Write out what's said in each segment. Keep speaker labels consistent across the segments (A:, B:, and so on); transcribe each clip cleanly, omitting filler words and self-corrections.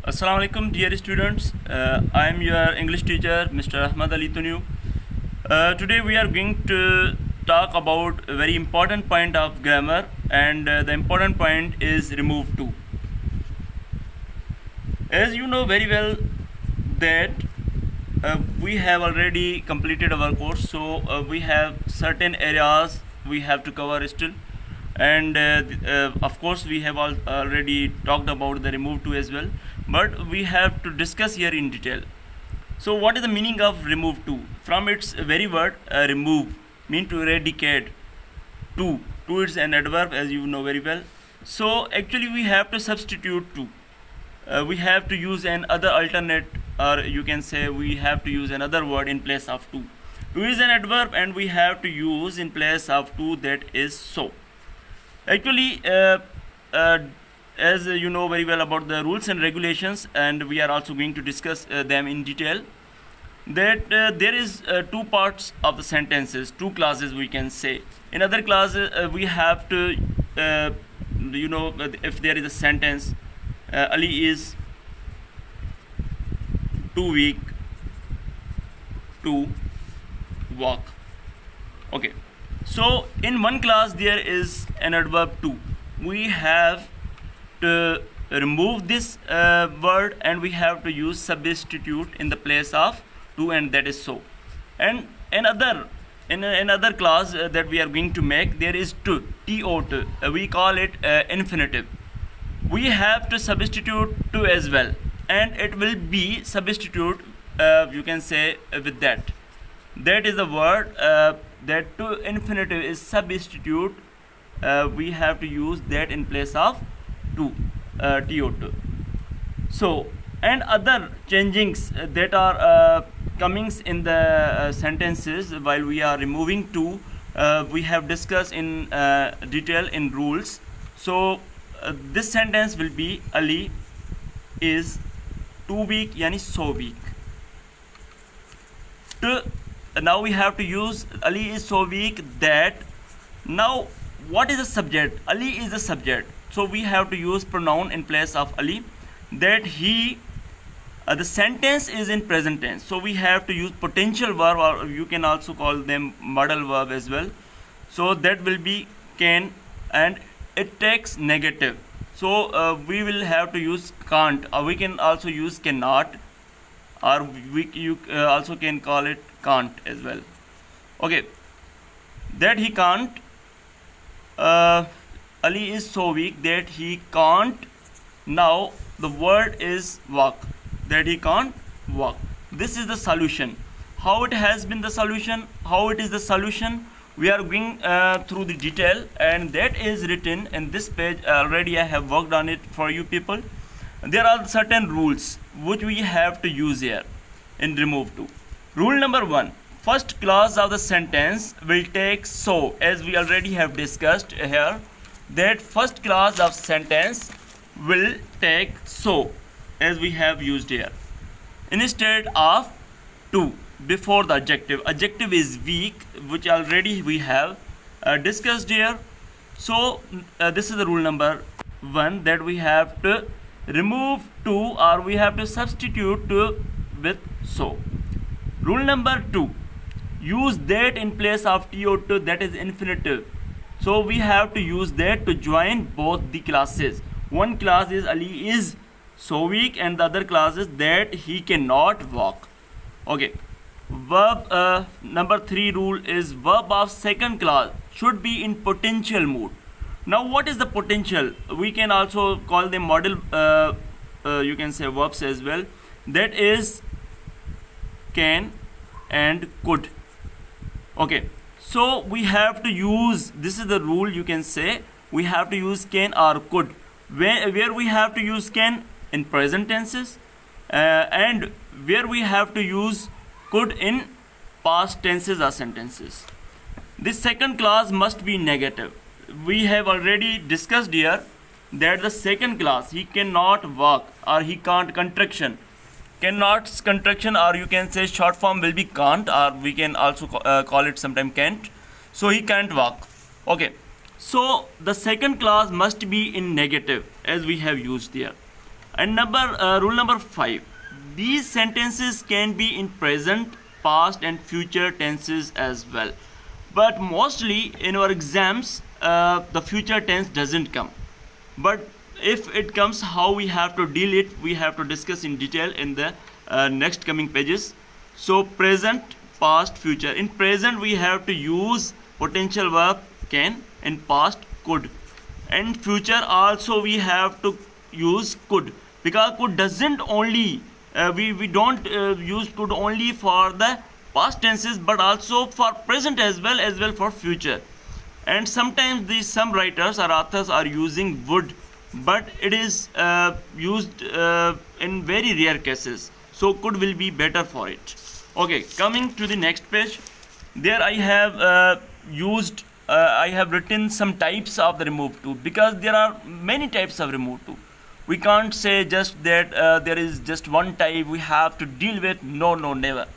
A: Assalamu alaikum, dear students. I am your English teacher, Mr. Ahmad Ali Tunu. Today we are going to talk about a very important point of grammar, and the important point is remove to. As you know very well that we have already completed our course, so we have certain areas we have to cover still, and of course we have already talked about the remove to as well, but we have to discuss here in detail. So what is the meaning of remove to? From its very word remove mean to eradicate. To is an adverb, as you know very well. So actually we have to substitute to. We have to use an other alternate, or you can say we have to use another word in place of to. To is an adverb and we have to use in place of to, that is so. Actually as you know very well about the rules and regulations, and we are also going to discuss them in detail, that there is two parts of the sentences, two clauses we can say. In other clauses we have to if there is a sentence, Ali is too weak to walk. Okay, so in one class there is an adverb to. We have to remove this word and we have to use substitute in the place of to, and that is so. And another clause that we are going to make, there is to, to, we call it infinitive. We have to substitute to as well, and it will be substitute, you can say with that. That is the word that to infinitive is substitute. We have to use that in place of to, to. So, and other changings that are comings in the sentences while we are removing to, we have discussed in detail in rules. So this sentence will be Ali is too weak, yani so weak. Now we have to use Ali is so weak that. Now what is the subject? Ali is the subject, so we have to use pronoun in place of Ali. That he, the sentence is in present tense, so we have to use potential verb, or you can also call them modal verb as well. So that will be can, and it takes negative, so we will have to use can't, or we can also use cannot, or you also can call it can't as well. Okay, that he can't, Ali is so weak that he can't. Now the word is walk, that he can't walk. This is the solution. How it has been the solution, how it is the solution, we are going through the detail, and that is written in this page. Already I have worked on it for you people. There are certain rules which we have to use here in remove to. Rule number 1, first clause of the sentence will take so, as we already have discussed here, that first clause of sentence will take so, as we have used here, instead of to before the adjective. Adjective is weak, which already we have discussed here. So this is the rule number 1, that we have to remove to, or we have to substitute to with so. Rule number 2, use that in place of to, that is infinitive. So we have to use that to join both the classes. One class is Ali is so weak, and the other class is that he cannot walk. Okay, verb number 3 rule is verb of second class should be in potential mood. Now what is the potential? We can also call them model, you can say verbs as well. That is can and could. Okay, so we have to use, this is the rule, you can say we have to use can or could. Where we have to use can? In present tenses, and where we have to use could? In past tenses or sentences. This second clause must be negative. We have already discussed here that the second clause, he cannot walk, or he can't, contraction, cannot contraction, or you can say short form will be can't, or we can also call it sometime can't. So he can't walk. Okay, so the second clause must be in negative, as we have used here. And rule number 5. These sentences can be in present, past, and future tenses as well. But mostly in our exams, the future tense doesn't come. But if it comes, how we have to deal it, we have to discuss in detail in the next coming pages. So present, past, future. In present, we have to use potential verb can, and past could. And future also we have to use could, because could doesn't only we don't use could only for the past tenses, but also for present as well for future. And sometimes these some writers or authors are using would, but it is used in very rare cases, so could will be better for it. Okay, coming to the next page, there I have I have written some types of the remove to, because there are many types of remove to. We can't say just that there is just one type we have to deal with. No, never.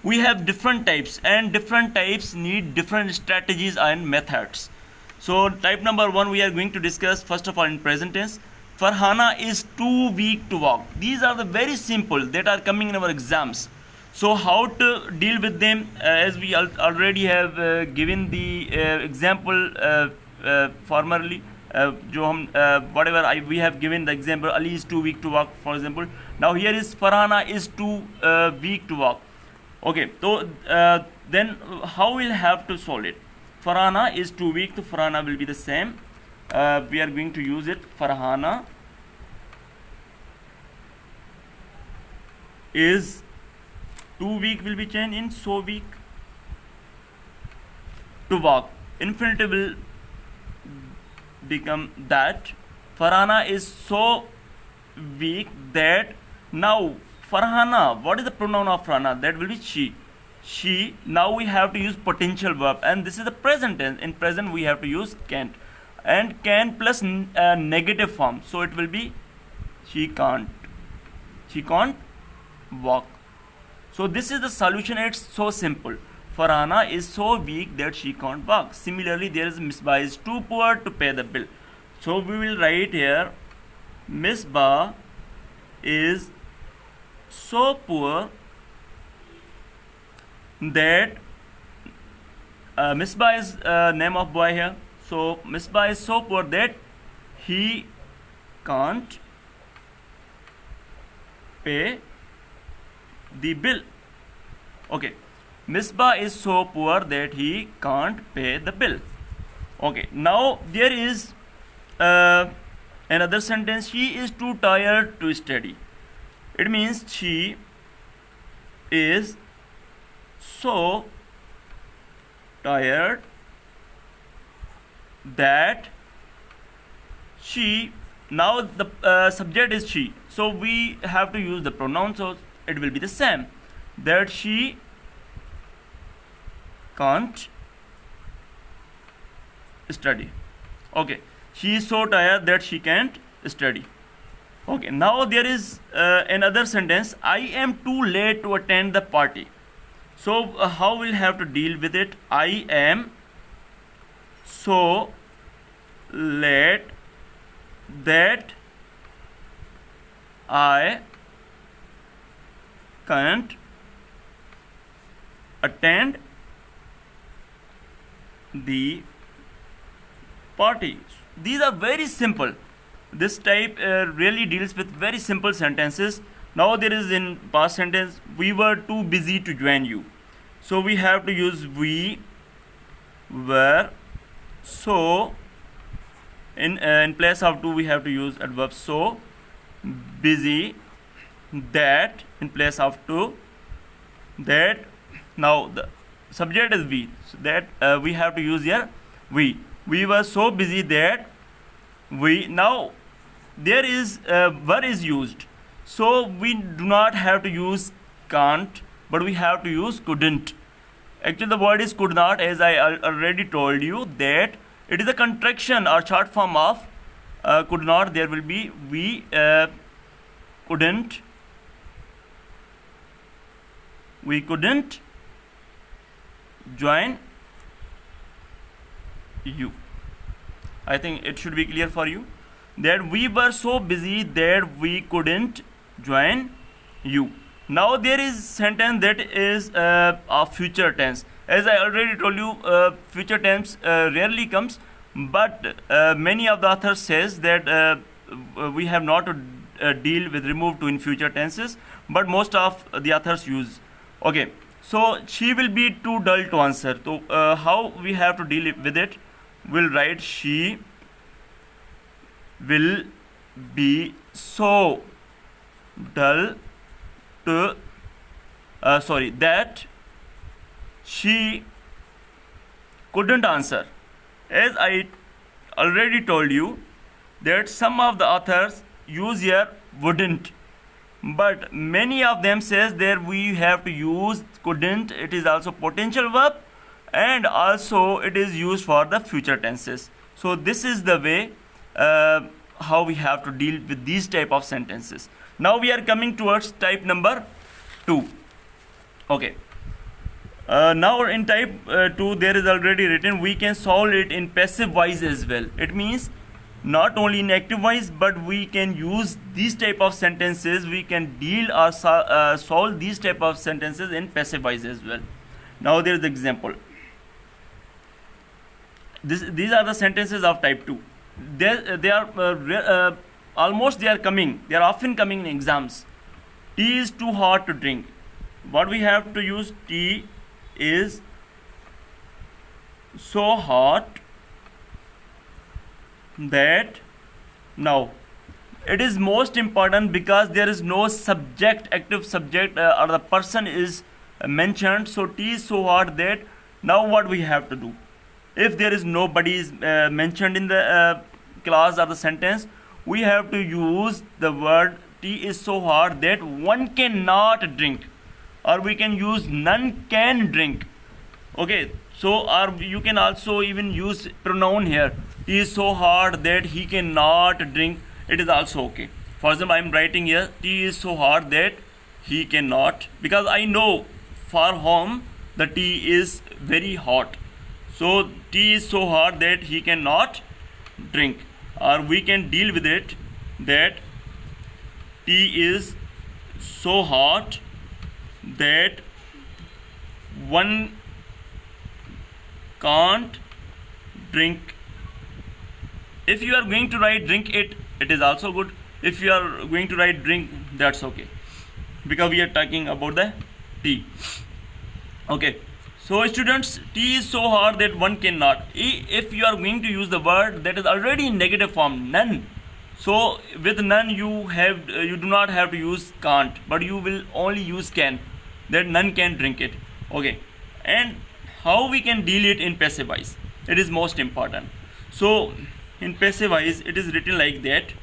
A: We have different types, and different types need different strategies and methods. So type number 1 we are going to discuss first of all in present tense. Farhana is too weak to walk. These are the very simple that are coming in our exams. So how to deal with them, as we already have given the example formerly. We have given the example, Ali is too weak to walk, for example. Now here is Farhana is too weak to walk. Okay, so then how we'll have to solve it? Farhana is too weak, so Farhana will be the same. We are going to use it. Farhana is too weak will be changed in so weak to walk. Infinitive will become that. Farhana is so weak that. Now Farhana, what is the pronoun of Farhana? That will be she. She. Now we have to use potential verb, and this is the present tense. In present we have to use can't, and can plus negative form, so it will be she can't. She can't walk. So this is the solution. It's so simple. Farhana is so weak that she can't walk. Similarly, there is Misbah is too poor to pay the bill. So we will write here Misbah is so poor that Misbah is name of boy here. So Misbah is so poor that he can't pay the bill. Okay, Misbah is so poor that he can't pay the bill. Okay, now there is another sentence. She is too tired to study. It means she is so tired that she. Now the subject is she, so we have to use the pronoun, so it will be the same, that she can't study. Okay, she is so tired that she can't study. Okay, now there is another sentence. I am too late to attend the party. So how we'll have to deal with it? I am so late that I can't attend the party. These are very simple. This type really deals with very simple sentences. Now there is in past sentence, we were too busy to join you. So we have to use we were so. In place of to we have to use adverb so. Busy that in place of to. That. Now the subject is we, so that we have to use here we. We were so busy that we. Now there is were is used, so we do not have to use can't, but we have to use couldn't. Actually the word is could not, as I already told you that it is a contraction or short form of could not. There will be we couldn't. We couldn't join you. I think it should be clear for you. that we were so busy that we couldn't join you. Now there is sentence that is a future tense. As I already told you, future tense rarely comes, but many of the authors says that we have not to deal with remove to in future tenses, but most of the authors use. Okay, so she will be too dull to answer. So how we have to deal with it? We'll write she will be so dull to that she couldn't answer. As I already told you that some of the authors use here wouldn't, but many of them says that we have to use couldn't. It is also potential verb, and also it is used for the future tenses. So this is the way how we have to deal with these type of sentences. Now we are coming towards type number 2. Okay, now in type 2 there is already written we can solve it in passive voice as well. It means not only in active voice, but we can use these type of sentences, we can deal or solve these type of sentences in passive voice as well. Now there is the example. These are the sentences of type 2. They are almost they are often coming in exams. Tea is too hot to drink. What we have to use? Tea is so hot that. Now it is most important because there is no subject, active subject, or the person is mentioned. So tea is so hot that. Now what we have to do? If there is nobody is mentioned in the clause or the sentence, we have to use the word tea is so hot that one cannot drink, or we can use none can drink. Okay, so or you can also even use pronoun here. Tea is so hot that he cannot drink. It is also okay. For example, I am writing here tea is so hot that he cannot, because I know for home the tea is very hot. So tea is so hot that he cannot drink, or we can deal with it that tea is so hot that one can't drink. If you are going to write drink it is also good. If you are going to write drink, that's okay, because we are talking about the tea. Okay, so students, tea is so hard that one cannot. If you are going to use the word that is already in negative form, none, so with none you do not have to use can't, but you will only use can, that none can drink it. Okay, and how we can deal it in passive voice? It is most important. So in passive voice it is written like that.